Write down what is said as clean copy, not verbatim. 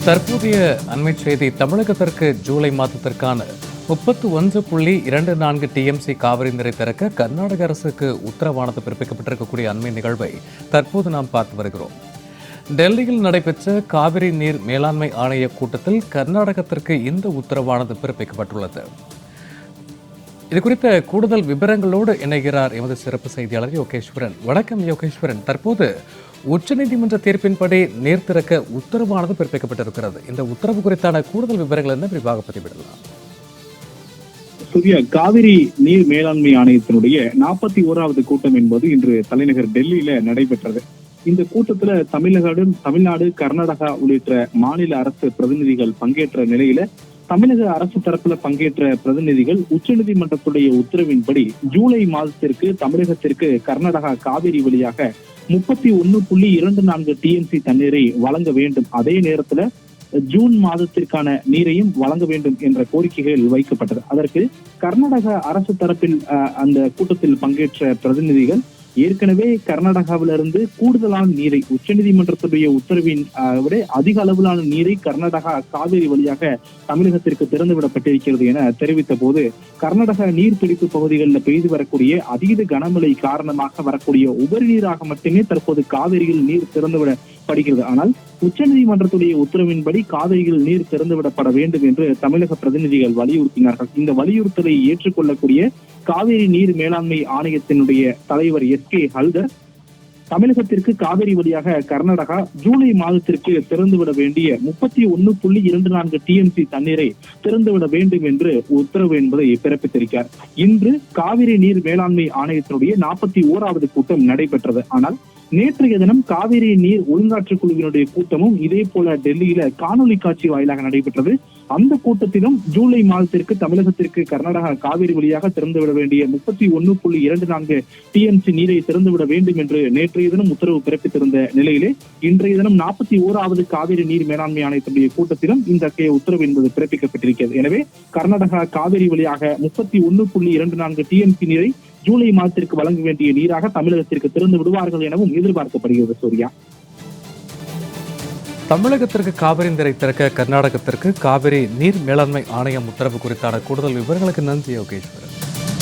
தற்போதைய அண்மை செய்தி. தமிழகத்திற்கு ஜூலை மாதத்திற்கான 31.24 டிஎம்சி காவிரி நீரை திறக்க கர்நாடக அரசுக்கு உத்தரவானது பிறப்பிக்கப்பட்டிருக்கக்கூடிய அண்மை நிகழ்வை தற்போது நாம் பார்த்து வருகிறோம். டெல்லியில் நடைபெற்ற காவிரி நீர் மேலாண்மை ஆணைய கூட்டத்தில் கர்நாடகத்திற்கு இந்த உத்தரவானது பிறப்பிக்கப்பட்டுள்ளது. இது குறித்த கூடுதல் விவரங்களோடு இணைகிறார் எமது சிறப்பு செய்தியாளர் யோகேஸ்வரன். வணக்கம் யோகேஸ்வரன். தற்போது உச்சநீதிமன்ற தீர்ப்பின்படி நீர் திறக்க உத்தரவானது பிறப்பிக்கப்பட்டிருக்கிறது. இந்த உத்தரவு குறித்தான கூடுதல் விவரங்கள் என்ன, விரிவாக பதிவிடலாம்? சூர்யா, காவிரி நீர் மேலாண்மை ஆணையத்தினுடைய 41வது கூட்டம் என்பது இன்று தலைநகர் டெல்லியில நடைபெற்றது. இந்த கூட்டத்துல தமிழ்நாடு, கர்நாடகா உள்ளிட்ட மாநில அரசு பிரதிநிதிகள் பங்கேற்ற நிலையில தமிழக அரசு தரப்புல பங்கேற்ற பிரதிநிதிகள் உச்சநீதிமன்றத்துடைய உத்தரவின்படி ஜூலை மாதத்திற்கு தமிழகத்திற்கு கர்நாடகா காவிரி வழியாக 31.24 டிஎம்சி தண்ணீரை வழங்க வேண்டும். அதே நேரத்துல ஜூன் மாதத்திற்கான நீரையும் வழங்க வேண்டும் என்ற கோரிக்கைகள் வைக்கப்பட்டது. அதற்கு கர்நாடக அரசு தரப்பில் அந்த கூட்டத்தில் பங்கேற்ற பிரதிநிதிகள் ஏற்கனவே கர்நாடகாவிலிருந்து கூடுதலான நீரை, உச்சநீதிமன்றத்துடைய உத்தரவின் விட அதிக அளவிலான நீரை கர்நாடகா காவிரி வழியாக தமிழகத்திற்கு திறந்துவிடப்பட்டிருக்கிறது என தெரிவித்த போது, கர்நாடக நீர்பிடிப்பு பகுதிகளில் பெய்து வரக்கூடிய அதீத கனமழை காரணமாக வரக்கூடிய உபரி நீராக மட்டுமே தற்போது காவிரியில் நீர் திறந்துவிடப்படுகிறது. ஆனால் உச்சநீதிமன்றத்துடைய உத்தரவின்படி காவிரியில் நீர் திறந்துவிடப்பட வேண்டும் என்று தமிழக பிரதிநிதிகள் வலியுறுத்தினார்கள். இந்த வலியுறுத்தலை ஏற்றுக்கொள்ளக்கூடிய காவிரி நீர் மேலாண்மை ஆணையத்தினுடைய தலைவர் எஸ்.கே. ஹல்தர், தமிழகத்திற்கு காவிரி வழியாக கர்நாடகா ஜூலை மாதத்திற்கு திறந்துவிட வேண்டிய 31.24 டிஎம்சி தண்ணீரை திறந்துவிட வேண்டும் என்று உத்தரவு என்பதை பிறப்பித்திருக்கிறார். இன்று காவிரி நீர் மேலாண்மை ஆணையத்தினுடைய 41வது கூட்டம் நடைபெற்றது. ஆனால் நேற்றைய தினம் காவிரி நீர் ஒழுங்காற்று குழுவினுடைய கூட்டமும் இதே போல டெல்லியில காணொலி காட்சி வாயிலாக நடைபெற்றது. அந்த கூட்டத்திலும் ஜூலை மாதத்திற்கு தமிழகத்திற்கு கர்நாடகா காவிரி வழியாக திறந்துவிட வேண்டிய 31.24 டிஎம்சி நீரை திறந்துவிட வேண்டும் என்று நேற்றைய தினம் உத்தரவு பிறப்பித்திருந்த நிலையிலே இன்றைய தினம் 41வது காவிரி நீர் மேலாண்மை ஆணையத்தினுடைய கூட்டத்திலும் இந்த உத்தரவு என்பது பிறப்பிக்கப்பட்டிருக்கிறது. எனவே கர்நாடகா காவிரி வழியாக 31.24 டிஎம்சி நீரை ஜூலை மாதத்திற்கு வழங்க வேண்டிய நீராக தமிழகத்திற்கு திறந்து விடுவார்கள் எனவும் எதிர்பார்க்கப்படுகிறது. சூர்யா, தமிழகத்திற்கு காவிரி நீரை திறக்க கர்நாடகத்திற்கு காவிரி நீர் மேலாண்மை ஆணையம் உத்தரவு குறித்தான கூடுதல் விவரங்களுக்கு நன்றி யோகேஸ்வரன்.